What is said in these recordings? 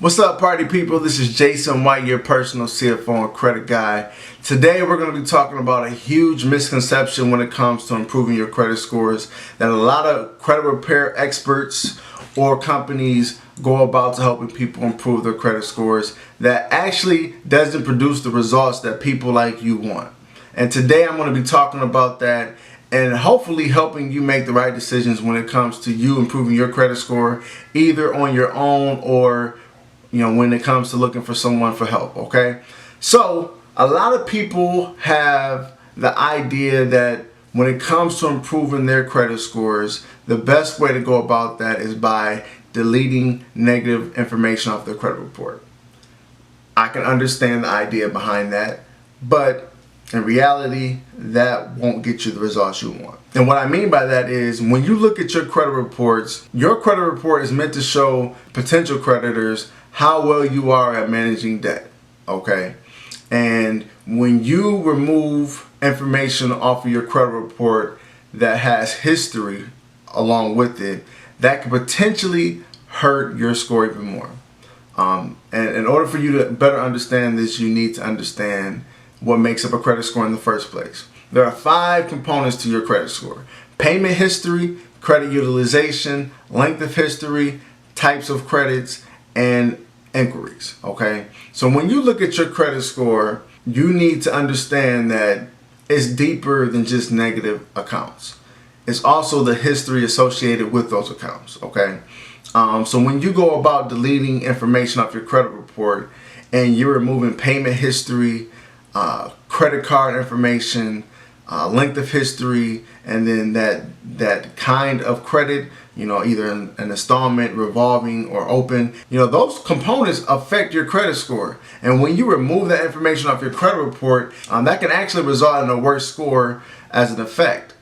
What's up, party people? This is Jason White, your personal CFO and credit guy. Today we're going to be talking about a huge misconception when it comes to improving your credit scores that a lot of credit repair experts or companies go about to helping people improve their credit scores that actually doesn't produce the results that people like you want. And today I'm going to be talking about that and hopefully helping you make the right decisions when it comes to you improving your credit score, either on your own or when it comes to looking for someone for help. Okay, so a lot of people have the idea that when it comes to improving their credit scores, the best way to go about that is by deleting negative information off their credit report. I can understand the idea behind that, but in reality, that won't get you the results you want. And what I mean by that is when you look at your credit reports, your credit report is meant to show potential creditors how well you are at managing debt, okay? And when you remove information off of your credit report that has history along with it, that could potentially hurt your score even more. And in order for you to better understand this, you need to understand what makes up a credit score in the first place. There are 5 components to your credit score: payment history, credit utilization, length of history, types of credits, and inquiries. Okay, so when you look at your credit score, you need to understand that it's deeper than just negative accounts. It's also the history associated with those accounts. Okay, so when you go about deleting information off your credit report and you're removing payment history, credit card information, length of history, and then that kind of credit, either an installment, revolving, or open, those components affect your credit score. And when you remove that information off your credit report, that can actually result in a worse score as an effect.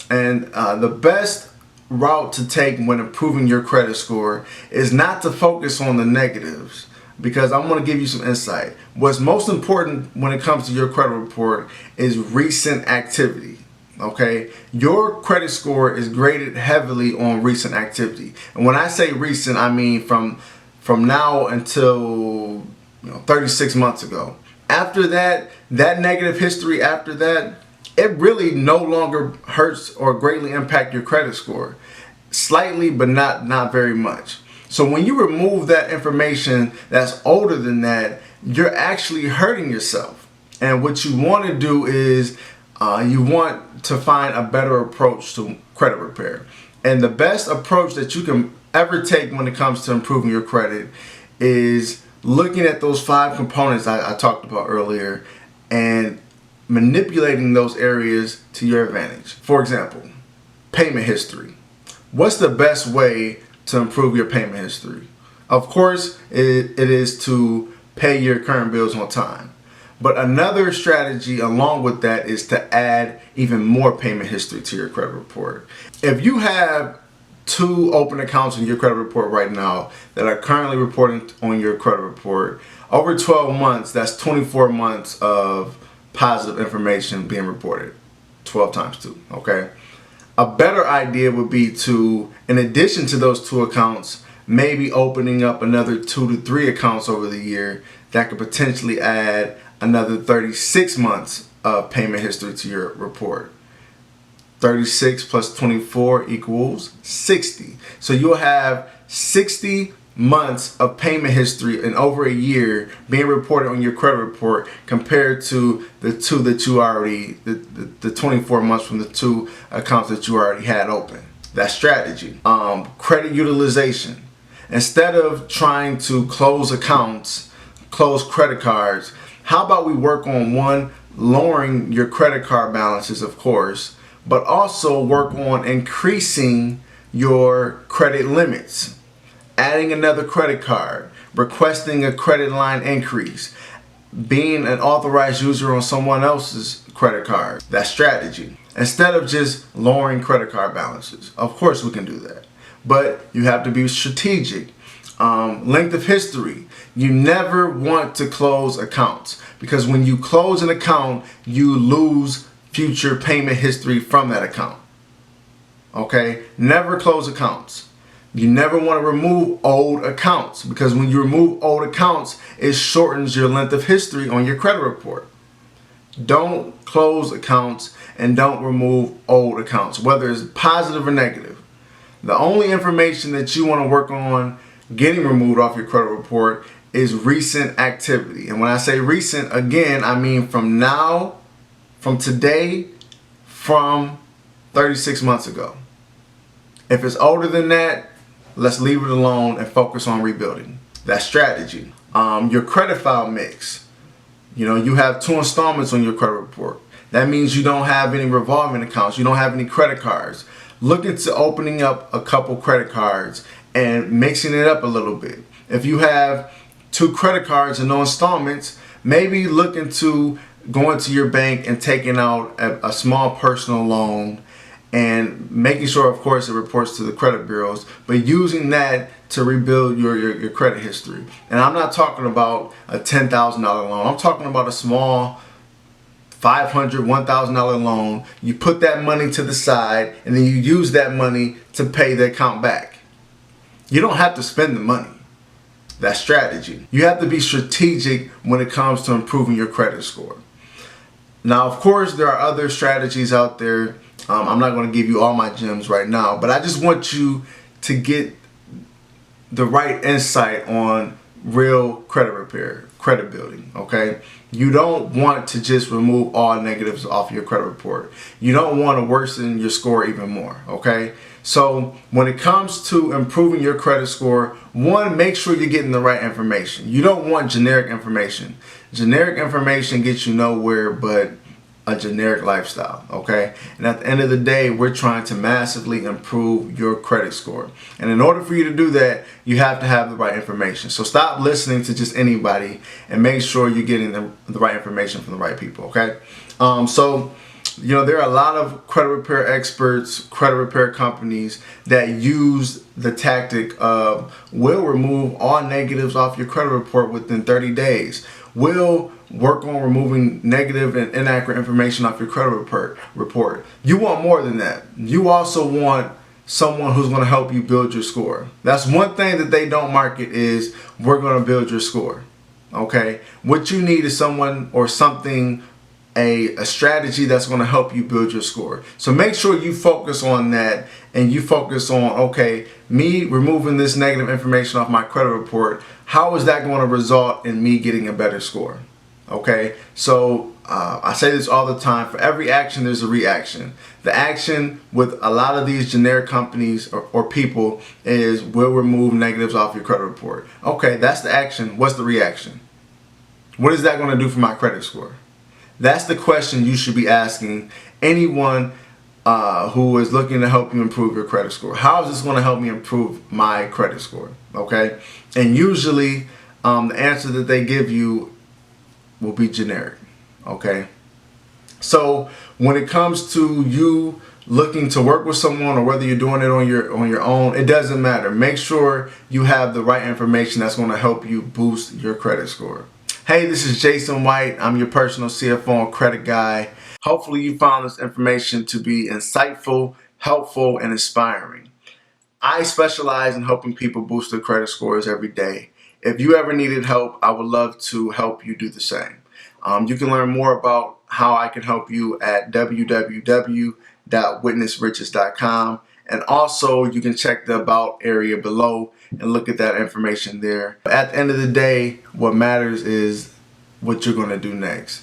And the best route to take when improving your credit score is not to focus on the negatives, because I'm going to give you some insight. What's most important when it comes to your credit report is recent activity. Okay, your credit score is graded heavily on recent activity, and when I say recent, I mean from now until 36 months ago. After that negative history after that, it really no longer hurts or greatly impact your credit score. Slightly, but not very much. So when you remove that information that's older than that, you're actually hurting yourself. And what you want to do is you want to find a better approach to credit repair. And the best approach that you can ever take when it comes to improving your credit is looking at those 5 components I talked about earlier and manipulating those areas to your advantage. For example, payment history. What's the best way to improve your payment history? Of course, it is to pay your current bills on time. But another strategy along with that is to add even more payment history to your credit report. If you have 2 open accounts in your credit report right now that are currently reporting on your credit report, over 12 months, that's 24 months of positive information being reported. 12 times 2, okay? A better idea would be to, in addition to those 2 accounts, maybe opening up another 2 to 3 accounts over the year that could potentially add another 36 months of payment history to your report. 36 plus 24 equals 60. So you'll have 60 months of payment history in over a year being reported on your credit report compared to the 2 that you already, the 24 months from the 2 accounts that you already had open. That's strategy. Credit utilization. Instead of trying to close accounts, close credit cards, how about we work on, 1, lowering your credit card balances, of course, but also work on increasing your credit limits. Adding another credit card, requesting a credit line increase, being an authorized user on someone else's credit card. That's strategy. Instead of just lowering credit card balances. Of course we can do that, but you have to be strategic. Length of history. You never want to close accounts, because when you close an account, you lose future payment history from that account. Okay? Never close accounts. You never want to remove old accounts, because when you remove old accounts, it shortens your length of history on your credit report. Don't close accounts and don't remove old accounts, whether it's positive or negative. The only information that you want to work on getting removed off your credit report is recent activity. And when I say recent, again, I mean from now, from today, from 36 months ago. If it's older than that, let's leave it alone and focus on rebuilding. That's strategy. Your credit file mix. You have 2 installments on your credit report. That means you don't have any revolving accounts. You don't have any credit cards. Look into opening up a couple credit cards and mixing it up a little bit. If you have 2 credit cards and no installments, maybe look into going to your bank and taking out a small personal loan and making sure, of course, it reports to the credit bureaus, but using that to rebuild your credit history. And I'm not talking about a $10,000 loan. I'm talking about a small $500, $1,000 loan. You put that money to the side and then you use that money to pay the account back. You don't have to spend the money. That's strategy. You have to be strategic when it comes to improving your credit score. Now, of course, there are other strategies out there. I'm not going to give you all my gems right now, but I just want you to get the right insight on real credit repair, credit building, okay? You don't want to just remove all negatives off your credit report. You don't want to worsen your score even more, okay? So when it comes to improving your credit score, one, make sure you're getting the right information. You don't want generic information. Generic information gets you nowhere but a generic lifestyle, okay? And at the end of the day, we're trying to massively improve your credit score. And in order for you to do that, you have to have the right information. So stop listening to just anybody and make sure you're getting the right information from the right people, okay? There are a lot of credit repair experts, credit repair companies that use the tactic of, we'll remove all negatives off your credit report within 30 days. We'll work on removing negative and inaccurate information off your credit report. You want more than that. You also want someone who's going to help you build your score. That's one thing that they don't market, is we're going to build your score. Okay? What you need is someone or something, a strategy that's going to help you build your score. So make sure you focus on that, and you focus on, okay, me removing this negative information off my credit report, how is that going to result in me getting a better score? Okay, so I say this all the time, for every action there's a reaction. The action with a lot of these generic companies or people is, we'll remove negatives off your credit report. Okay, that's the action. What's the reaction? What is that going to do for my credit score? That's the question you should be asking anyone who is looking to help you improve your credit score. How is this going to help me improve my credit score? Okay, and usually the answer that they give you will be generic. Okay, so when it comes to you looking to work with someone, or whether you're doing it on your own, it doesn't matter. Make sure you have the right information that's going to help you boost your credit score. Hey, this is Jason White. I'm your personal CFO and credit guy. Hopefully you found this information to be insightful, helpful, and inspiring. I specialize in helping people boost their credit scores every day. If you ever needed help, I would love to help you do the same. You can learn more about how I can help you at www.witnessriches.com. And also, you can check the About area below and look at that information there. At the end of the day, what matters is what you're going to do next.